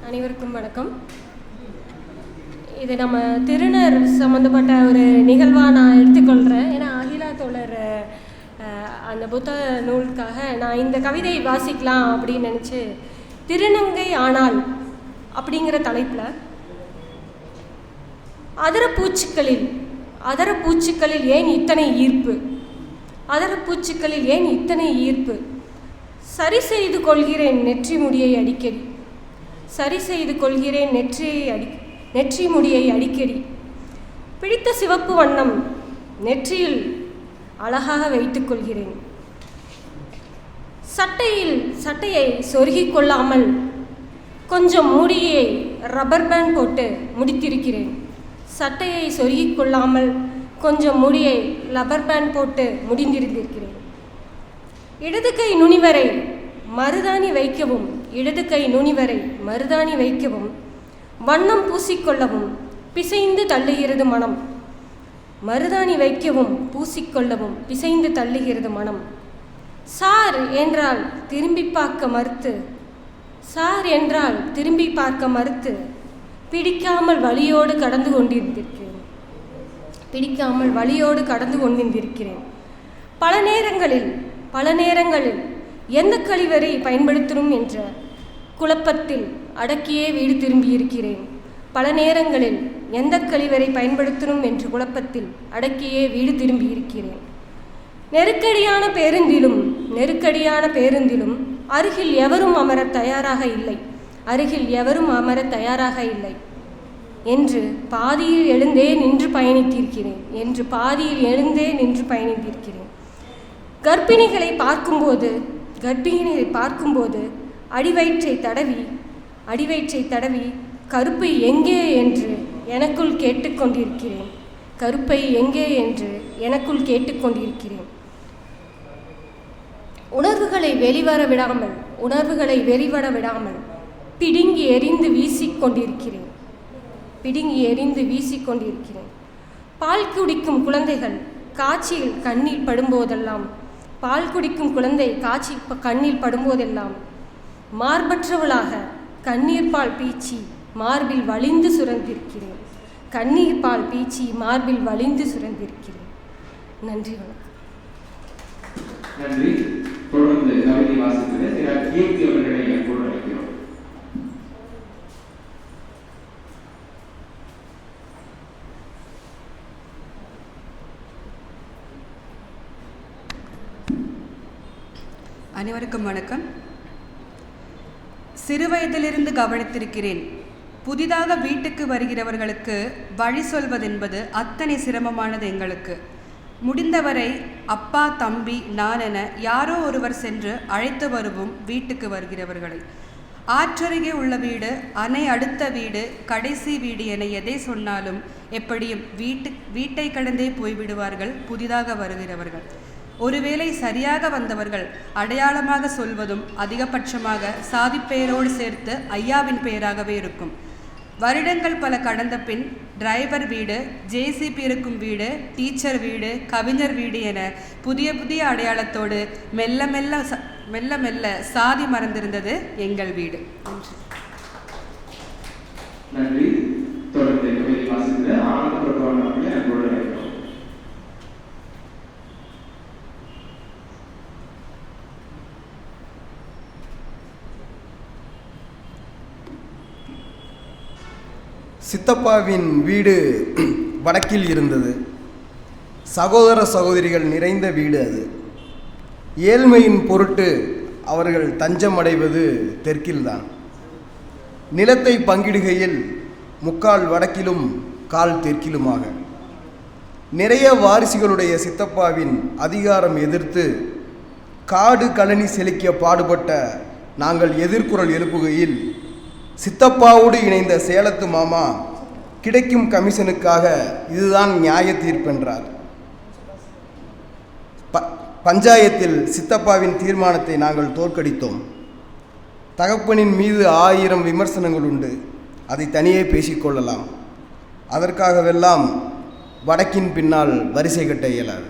அனைவருக்கும் வணக்கம். இது நம்ம திருநர் சம்மந்தப்பட்ட ஒரு நிகழ்வாக நான் எடுத்துக்கொள்கிறேன். ஏன்னா அகிலா தோழர் அந்த புத்தக நூலுக்காக நான் இந்த கவிதையை வாசிக்கலாம் அப்படின்னு நினச்சி, திருநங்கை ஆனால் அப்படிங்கிற தலைப்பில் அதரப்பூச்சிகளில் ஏன் இத்தனை ஈர்ப்பு, அதரப்பூச்சிகளில் ஏன் இத்தனை ஈர்ப்பு, சரி செய்து கொள்கிறேன் நெற்றி முடியை அடிக்கடி, சரி செய்து கொள்கிறேன் நெற்றி முடியை அடிக்கடி, பிடித்த சிவப்பு வண்ணம் நெற்றியில் அழகாக வைத்துக் கொள்கிறேன், சட்டையை சொருகிக் கொள்ளாமல் கொஞ்சம் முடியை ரப்பர் பேண்ட் போட்டு முடித்திருக்கிறேன், சட்டையை சொருகிக் கொள்ளாமல் கொஞ்சம் முடியை ரப்பர் பேண்ட் போட்டு முடிந்திருந்திருக்கிறேன். இடது கை நுனிவரை மருதாணி வைக்கவும், இடது கை நுனிவரை மருதாணி வைக்கவும், வண்ணம் பூசிக்கொள்ளவும் பிசைந்து தள்ளுகிறது மனம், மருதாணி வைக்கவும் பூசிக்கொள்ளவும் பிசைந்து தள்ளுகிறது மனம். சார் என்றால் திரும்பி பார்க்க மறுத்து, சார் என்றால் திரும்பி பார்க்க மறுத்து பிடிக்காமல் வழியோடு கடந்து கொண்டிருந்திருக்கிறேன், பிடிக்காமல் வழியோடு கடந்து கொண்டிருந்திருக்கிறேன். பல நேரங்களில் எந்த கழிவறை பயன்படுத்தணும் என்ற குழப்பத்தில் அடக்கியே வீடு திரும்பியிருக்கிறேன். பல நேரங்களில் எந்த கழிவறை பயன்படுத்தணும் என்ற குழப்பத்தில் அடக்கியே வீடு திரும்பியிருக்கிறேன். நெருக்கடியான பேருந்திலும் அருகில் எவரும் அமர தயாராக இல்லை, அருகில் எவரும் அமர தயாராக இல்லை என்று பாதியில் எழுந்தே நின்று பயணித்திருக்கிறேன். கர்ப்பிணிகளை பார்க்கும்போது அடிவயிற்றை தடவி கருப்பை எங்கே என்று எனக்குள் கேட்டுக்கொண்டிருக்கிறேன், கருப்பை எங்கே என்று எனக்குள் கேட்டுக்கொண்டிருக்கிறேன். உணர்வுகளை வெளிவர விடாமல் பிடுங்கி எறிந்து வீசிக்கொண்டிருக்கிறேன். பால் குடிக்கும் குழந்தைகள் காட்சியில் கண்ணீர் படும்போதெல்லாம், பால் குடிக்கும் குழந்தை கண்ணீர் படும்போதெல்லாம் மார்பற்றவளாக கண்ணீர் பால் பீச்சி மார்பில் வழிந்து சுரந்திருக்கிறேன், கண்ணீர் பால் பீச்சி மார்பில் வழிந்து சுரந்திருக்கிறேன். நன்றி, வணக்கம். நன்றி. தொடர்ந்து கவிதை வாசிப்பது கீர்த்தி அவர்களை கூட அழைக்கிறோம். அனைவருக்கும் வணக்கம். சிறுவயதிலிருந்து கவனித்திருக்கிறேன், புதிதாக வீட்டுக்கு வருகிறவர்களுக்கு வழி சொல்வதென்பது அத்தனை சிரமமானது எங்களுக்கு. முடிந்தவரை அப்பா, தம்பி, நான் என யாரோ ஒருவர் சென்று அழைத்து வருவோம் வீட்டுக்கு வருகிறவர்களை. ஆற்றருகே உள்ள வீடு, அணை அடுத்த வீடு, கடைசி வீடு என எதை சொன்னாலும் எப்படியும் வீட்டை கடந்தே போய்விடுவார்கள் புதிதாக வருகிறவர்கள். ஒருவேளை சரியாக வந்தவர்கள் அடையாளமாக சொல்வதும் அதிகபட்சமாக சாதிப்பெயரோடு சேர்த்து ஐயாவின் பெயராகவே இருக்கும். வருடங்கள் பல கடந்த பின் டிரைவர் வீடு, ஜேசிபி இருக்கும் வீடு, டீச்சர் வீடு, கவிஞர் வீடு என புதிய அடையாளத்தோடு மெல்ல மெல்ல சாதி மறந்திருந்தது எங்கள் வீடு. நன்றி. தொடர்ந்து சித்தப்பாவின் வீடு வடக்கில் இருந்தது. சகோதர சகோதரிகள் நிறைந்த வீடு அது. ஏழ்மையின் பொருட்டு அவர்கள் தஞ்சம் அடைவது தெற்கில்தான். நிலத்தை பங்கிடுகையில் முக்கால் வடக்கிலும் கால் தெற்கிலுமாக. நிறைய வாரிசுகளுடைய சித்தப்பாவின் அதிகாரம் எதிர்த்து காடு கழனி செழிக்க பாடுபட்ட நாங்கள் எதிர்குரல் எழுப்புகையில் சித்தப்பாவோடு இணைந்த சேலத்து மாமா கிடைக்கும் கமிஷனுக்காக இதுதான் நியாய தீர்ப்பென்றார். பஞ்சாயத்தில் சித்தப்பாவின் தீர்மானத்தை நாங்கள் தோற்கடித்தோம். தகப்பனின் மீது 1000 விமர்சனங்கள் உண்டு, அதை தனியே பேசிக்கொள்ளலாம். அதற்காகவெல்லாம் வடக்கின் பின்னால் வரிசை கட்ட இயலாது.